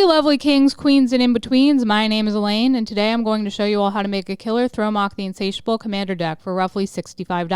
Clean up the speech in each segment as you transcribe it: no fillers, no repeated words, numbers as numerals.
you lovely kings, queens, and in-betweens, my name is Elaine, and today I'm going to show you all how to make a killer Thromok the Insatiable commander deck for roughly $65.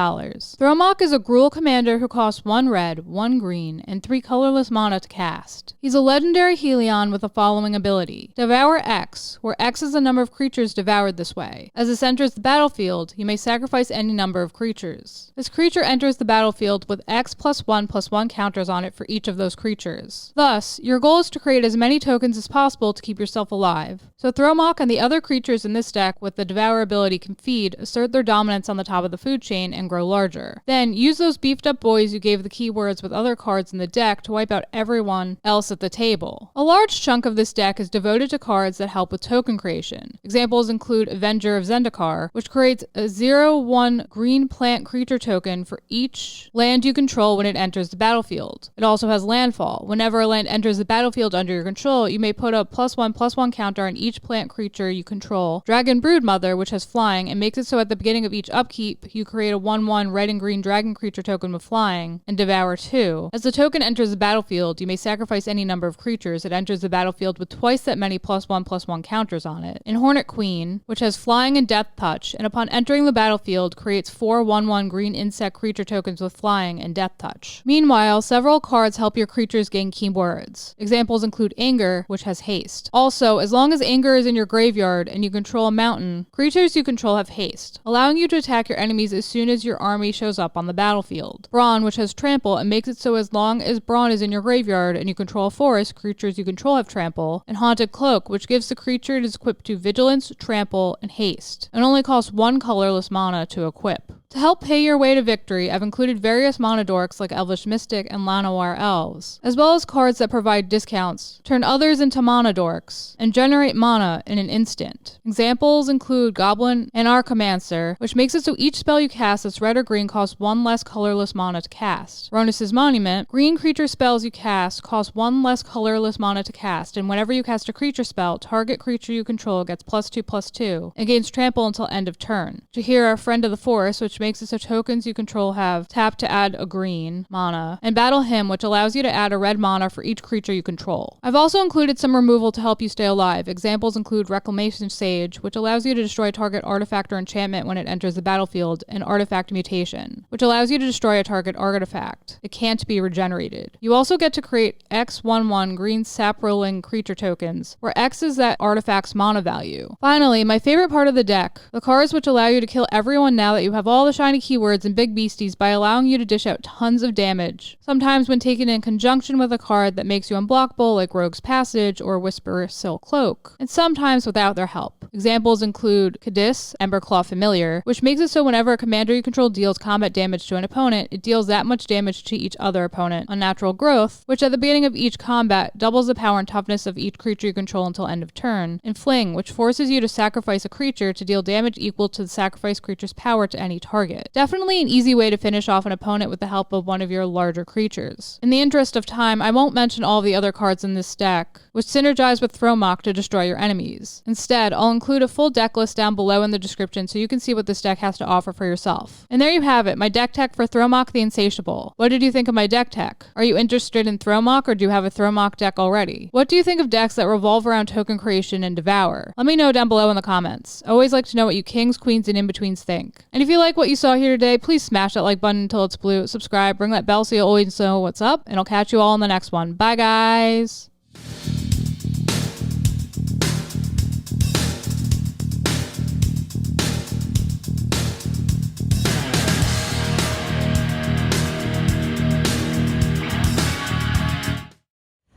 Thromok is a Gruul commander who costs 1 red, 1 green, and 3 colorless mana to cast. He's a legendary Hellion with the following ability: Devour X, where X is the number of creatures devoured this way. As this enters the battlefield, you may sacrifice any number of creatures. This creature enters the battlefield with X +1/+1 counters on it for each of those creatures. Thus, your goal is to create as many tokens as possible to keep yourself alive. So Thromok and the other creatures in this deck with the Devour ability can feed, assert their dominance on the top of the food chain, and grow larger. Then, use those beefed up boys you gave the keywords with other cards in the deck to wipe out everyone else at the table. A large chunk of this deck is devoted to cards that help with token creation. Examples include Avenger of Zendikar, which creates a 0/1 green plant creature token for each land you control when it enters the battlefield. It also has Landfall. Whenever a land enters the battlefield under your control, you may put a +1/+1 counter on each plant creature you control. Dragon Broodmother, which has flying, and makes it so at the beginning of each upkeep, you create a 1/1 red and green dragon creature token with flying, and Devour 2. As the token enters the battlefield, you may sacrifice any number of creatures. It enters the battlefield with twice that many +1/+1 counters on it. And Hornet Queen, which has flying and death touch, and upon entering the battlefield, creates 4 1/1 green insect creature tokens with flying and death touch. Meanwhile, several cards help your creatures gain keywords. Examples include Anger, which has haste. Also, as long as Anger is in your graveyard and you control a mountain, creatures you control have haste, allowing you to attack your enemies as soon as your army shows up on the battlefield. Brawn, which has trample and makes it so as long as Brawn is in your graveyard and you control a forest, creatures you control have trample. And Haunted Cloak, which gives the creature it is equipped to vigilance, trample, and haste, and only costs 1 colorless mana to equip. To help pay your way to victory, I've included various mana dorks like Elvish Mystic and Llanowar Elves, as well as cards that provide discounts, turn others into mana dorks, and generate mana in an instant. Examples include Goblin and Archamancer, which makes it so each spell you cast that's red or green costs 1 less colorless mana to cast. Ronus's Monument, green creature spells you cast cost 1 less colorless mana to cast, and whenever you cast a creature spell, target creature you control gets +2/+2 and gains trample until end of turn. Jaheira, Friend of the Forest, which makes it so tokens you control have tap to add a green mana, and Battle Hymn, which allows you to add a red mana for each creature you control. I've also included some removal to help you stay alive. Examples include Reclamation Sage, which allows you to destroy target artifact or enchantment when it enters the battlefield, and Artifact Mutation, which allows you to destroy a target artifact. It can't be regenerated. You also get to create X 1/1 green sap rolling creature tokens, where X is that artifact's mana value. Finally, my favorite part of the deck, the cards which allow you to kill everyone now that you have all the shiny keywords and big beasties by allowing you to dish out tons of damage, sometimes when taken in conjunction with a card that makes you unblockable like Rogue's Passage or Whisper Sill Cloak, and sometimes without their help. Examples include Kadis, Emberclaw Familiar, which makes it so whenever a commander you control deals combat damage to an opponent, it deals that much damage to each other opponent. Unnatural Growth, which at the beginning of each combat doubles the power and toughness of each creature you control until end of turn. And Fling, which forces you to sacrifice a creature to deal damage equal to the sacrificed creature's power to any target. Definitely an easy way to finish off an opponent with the help of one of your larger creatures. In the interest of time, I won't mention all of the other cards in this deck, which synergize with Thromok to destroy your enemies. Instead, I'll include a full deck list down below in the description so you can see what this deck has to offer for yourself. And there you have it, my deck tech for Thromok the Insatiable. What did you think of my deck tech? Are you interested in Thromok, or do you have a Thromok deck already? What do you think of decks that revolve around token creation and Devour? Let me know down below in the comments. I always like to know what you kings, queens, and in-betweens think. And if you like what you saw here today, please smash that like button until it's blue, subscribe, ring that bell so you'll always know what's up, and I'll catch you all in the next one. Bye guys!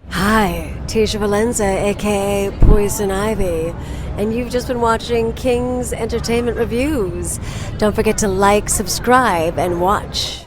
Hi, Tisha Valenza, aka Poison Ivy, and you've just been watching King's Entertainment Reviews. Don't forget to like, subscribe, and watch.